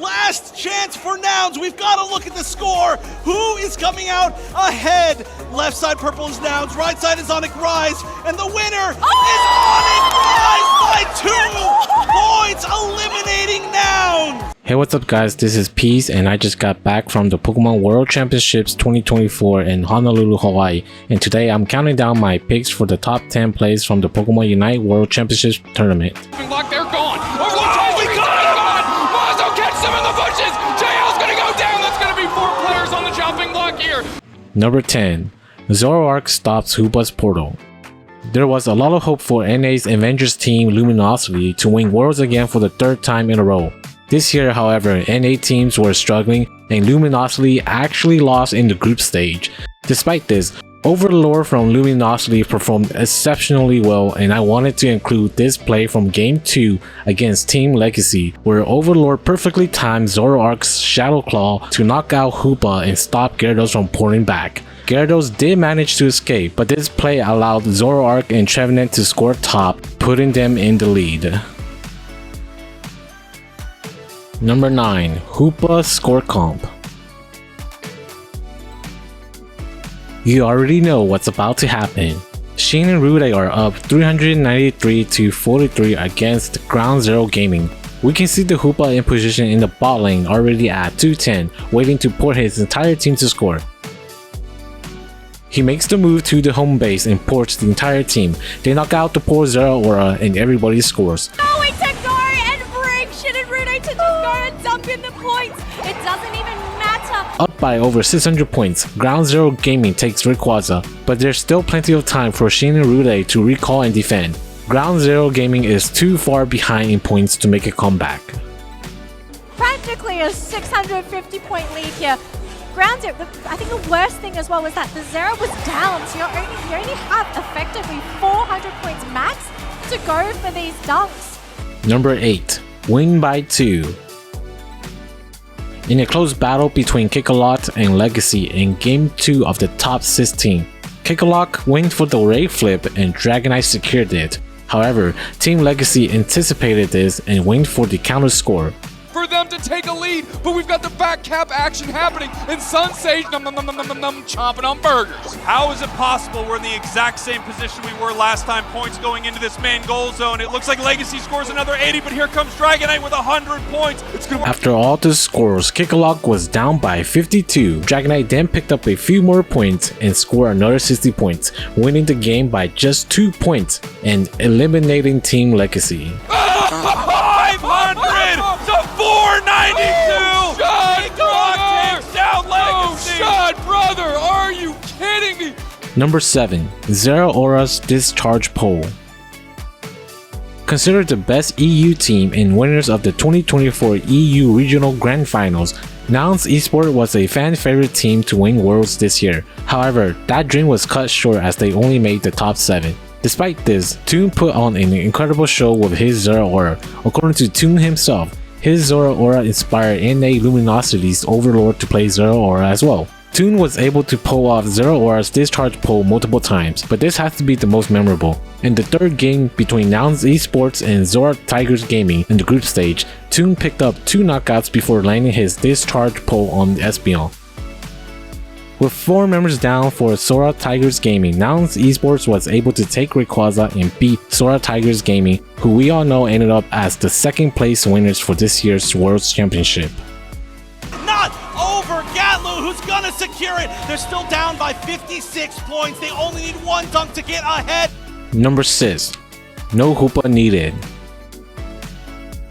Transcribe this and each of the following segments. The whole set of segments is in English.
Last chance for Nouns. We've got to look at the score. Who is coming out ahead? Left side purple is Nouns, right side is Onyx Rise, and the winner is Onyx Rise by 2 points, eliminating Nouns. Hey, what's up guys, this is Peace and I just got back from the Pokemon World Championships 2024 in Honolulu, Hawaii, and today I'm counting down my picks for the top 10 plays from the Pokemon Unite World Championships tournament. Like they're gone. Oh, we got it! Mazo catch them in the bushes! JL's gonna go down! That's gonna be 4 players on the chopping block here! Number 10. Zoroark stops Hoopa's portal. There was a lot of hope for NA's Avengers team Luminosity to win Worlds again for the 3rd time in a row. This year, however, NA teams were struggling and Luminosity actually lost in the group stage. Despite this, Overlord from Luminosity performed exceptionally well, and I wanted to include this play from Game 2 against Team Legacy, where Overlord perfectly timed Zoroark's Shadow Claw to knock out Hoopa and stop Gyarados from pouring back. Gyarados did manage to escape, but this play allowed Zoroark and Trevenant to score top, putting them in the lead. Number 9. Hoopa Score Comp. You already know what's about to happen. Sheen and Rude are up 393 to 43 against Ground Zero Gaming. We can see the Hoopa in position in the bot lane already at 210, waiting to port his entire team to score. He makes the move to the home base and ports the entire team. They knock out the poor Zeraora and everybody scores. Going to go and bring Shin and Rude to just go and dump in the points. It doesn't even matter. Up by over 600 points, Ground Zero Gaming takes Rayquaza, but there's still plenty of time for Shin and Rude to recall and defend. Ground Zero Gaming is too far behind in points to make a comeback. Practically a 650 point lead here. Ground Zero, I think the worst thing as well was that the Zero was down, so you only have effectively 400 points max to go for these dunks. Number 8. Win by 2. In a close battle between Kikalot and Legacy in Game 2 of the top 16, Kikalot went for the Ray Flip and Dragonite secured it. However, Team Legacy anticipated this and went for the counter score. For them to take a lead, but we've got the back cap action happening, and Sun Sage chomping on burgers. How is it possible we're in the exact same position we were last time, points going into this main goal zone? It looks like Legacy scores another 80, but here comes Dragonite with 100 points. After all the scores, Kikalot was down by 52. Dragonite then picked up a few more points and scored another 60 points, winning the game by just 2 points and eliminating Team Legacy. 500 to 492! Takes down Legacy! Shot, brother, are you kidding me? Number 7. Zeraora's Discharge Pole. Considered the best EU team and winners of the 2024 EU Regional Grand Finals, Nouns Esports was a fan favorite team to win Worlds this year. However, that dream was cut short as they only made the top 7. Despite this, Toon put on an incredible show with his Zeraora. According to Toon himself, his Zeraora inspired NA Luminosity's Overlord to play Zeraora as well. Toon was able to pull off Zeraora's Discharge Pole multiple times, but this has to be the most memorable. In the 3rd game between Nouns Esports and Zora Tigers Gaming in the group stage, Toon picked up 2 knockouts before landing his Discharge Pole on Espeon. With 4 members down for Zora Tigers Gaming, Nouns Esports was able to take Rayquaza and beat Zora Tigers Gaming, who we all know ended up as the 2nd place winners for this year's World Championship. Not over Gatlu, who's gonna secure it. They're still down by 56 points. They only need 1 dunk to get ahead. Number 6. No Hoopa needed.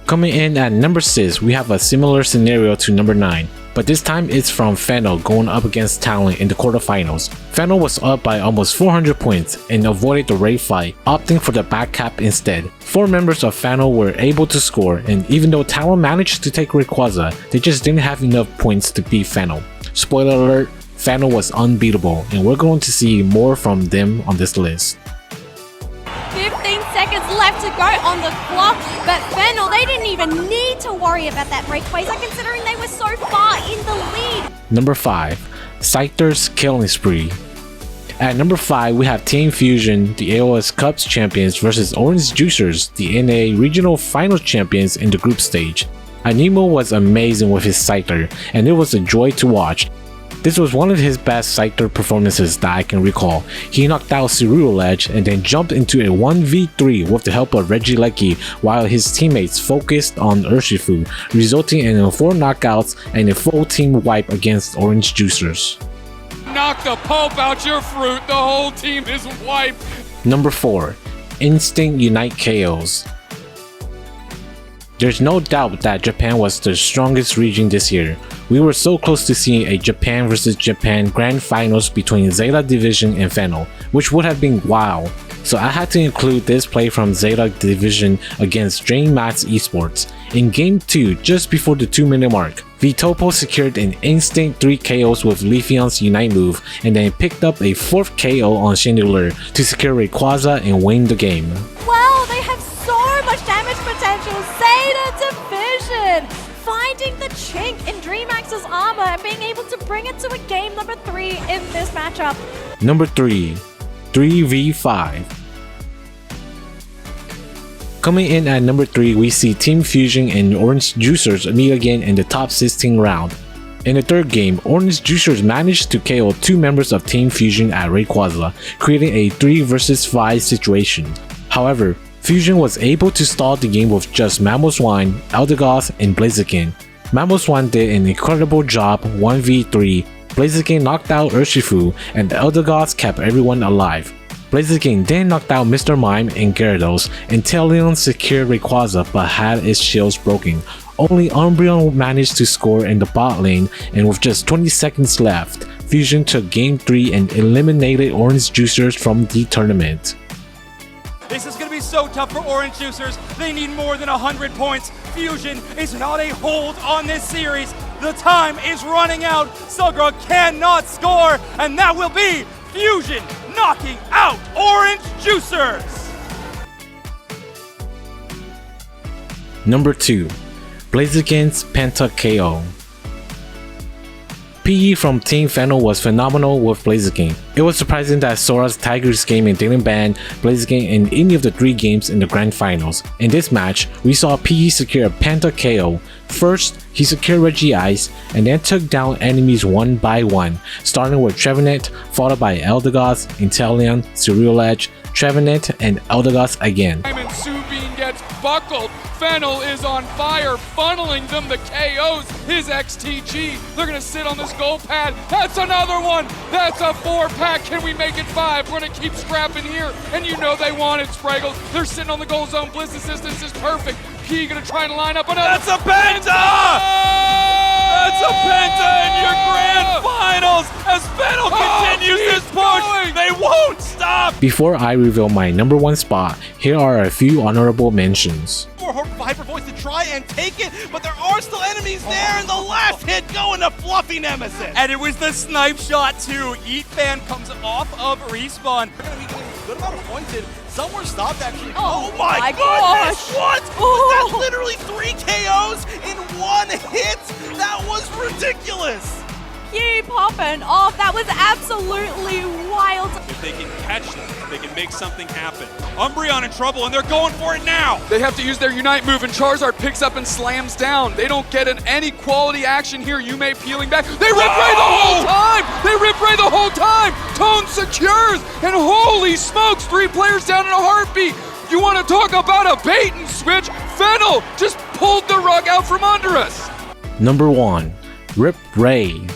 Coming in at number 6, we have a similar scenario to number 9. But this time it's from Fennel going up against Talon in the quarterfinals. Fennel was up by almost 400 points and avoided the raid fight, opting for the back cap instead. 4 members of Fennel were able to score, and even though Talon managed to take Rayquaza, they just didn't have enough points to beat Fennel. Spoiler alert, Fennel was unbeatable, and we're going to see more from them on this list. 15 seconds left to go on the clock, but Fennel, they didn't even need to worry about that Rayquaza considering they were so far in the lead. Number 5. Scyther's Killing Spree. At number 5, we have Team Fusion, the AOS Cups champions versus Orange Juicers, the NA Regional Finals champions in the group stage. Anemo was amazing with his Scyther, and it was a joy to watch. This was one of his best Scyther performances that I can recall. He knocked out Ceruledge and then jumped into a 1v3 with the help of Regieleki while his teammates focused on Urshifu, resulting in 4 knockouts and a full team wipe against Orange Juicers. Knock the pulp out your fruit, the whole team is wiped. Number 4. Instinct Unite KOs. There's no doubt that Japan was the strongest region this year. We were so close to seeing a Japan vs Japan Grand Finals between Zeta Division and Fennel, which would have been wow. So I had to include this play from Zeta Division against Drain Mats Esports. In Game 2, just before the 2-minute mark, Vitopo secured an instant 3 KOs with Leafeon's Unite move and then picked up a 4th KO on Chandelure to secure Rayquaza and win the game. Well, they have so much damage potential. Zeta Division finding the chink in DreamHack's armor and being able to bring it to a game number 3 in this matchup. Number 3. 3v5. Coming in at number 3, we see Team Fusion and Orange Juicers meet again in the top 16 round. In the third game, Orange Juicers managed to KO 2 members of Team Fusion at Rayquaza, creating a 3 vs 5 situation. However, Fusion was able to stall the game with just Mamoswine, Eldegoss, and Blaziken. Mamoswine did an incredible job 1v3, Blaziken knocked out Urshifu, and Eldegoss kept everyone alive. Blaziken then knocked out Mr. Mime and Gyarados, and Teleon secured Rayquaza but had its shields broken. Only Umbreon managed to score in the bot lane, and with just 20 seconds left, Fusion took Game 3 and eliminated Orange Juicers from the tournament. This is going to be so tough for Orange Juicers. They need more than 100 points. Fusion is not a hold on this series. The time is running out. Sugra cannot score, and that will be Fusion knocking out Orange Juicers. Number 2. Blaziken's Penta KO. PE from Team Fennel was phenomenal with Blaziken. It was surprising that Sora's Tigers gaming didn't ban Blaziken in any of the 3 games in the Grand Finals. In this match, we saw PE secure a Penta KO. First, he secured Regice and then took down enemies one by one, starting with Trevenant, followed by Eldegoss, Inteleon, Ceruledge, Trevenant, and Eldegoss again. And Subin gets buckled. Fennel is on fire, funneling them the KOs. His XTG. They're going to sit on this goal pad. That's another one. That's a 4-pack. Can we make it 5? We're going to keep scrapping here. And you know they want it, Spraggles. They're sitting on the goal zone. Bliss assistance is perfect. P going to try and line up another. That's a Penta! That's a Penta in your grand finals as Fennel continues this push. They won't stop. Before I reveal my number 1 spot, here are a few honorable mentions. For Hyper Voice to try and take it, but there are still enemies there, and the last hit going to Fluffy Nemesis. And it was the snipe shot too. Eat Fan comes off of respawn. They're going to be getting a good amount of points in. Somewhere stopped actually. Oh my my goodness! gosh. What? Oh. Was that literally 3 KOs in 1 hit? That was ridiculous. Keep popping off. That was absolutely wild. If they can catch them, they can make something happen. Umbreon in trouble, and they're going for it now. They have to use their Unite move, and Charizard picks up and slams down. They don't get any quality action here. Yume peeling back. They rip Ray the whole time! They rip Ray the whole time! Tone secures, and holy smokes, 3 players down in a heartbeat. You want to talk about a bait and switch? Fennel just pulled the rug out from under us. Number 1. Rip Ray.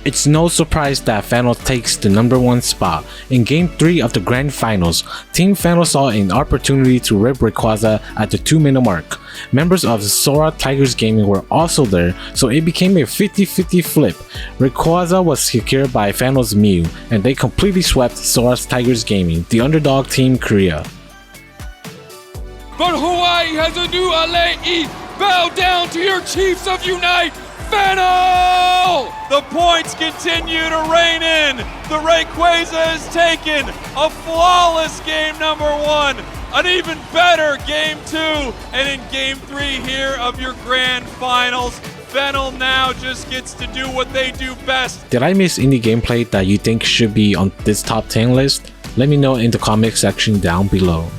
It's no surprise that Fennel takes the number 1 spot. In Game 3 of the Grand Finals, Team Fennel saw an opportunity to rip Rayquaza at the 2-minute mark. Members of Sora Tigers Gaming were also there, so it became a 50-50 flip. Rayquaza was secured by Fennel's Mew, and they completely swept Sora's Tigers Gaming, the underdog Team Korea. But Hawaii has a new alii. Bow down to your chiefs of Unite. Fennel! The points continue to rain in. The Rayquaza is taken. A flawless game number 1. An even better game 2. And in game 3 here of your grand finals, Fennel now just gets to do what they do best. Did I miss any gameplay that you think should be on this top 10 list? Let me know in the comment section down below.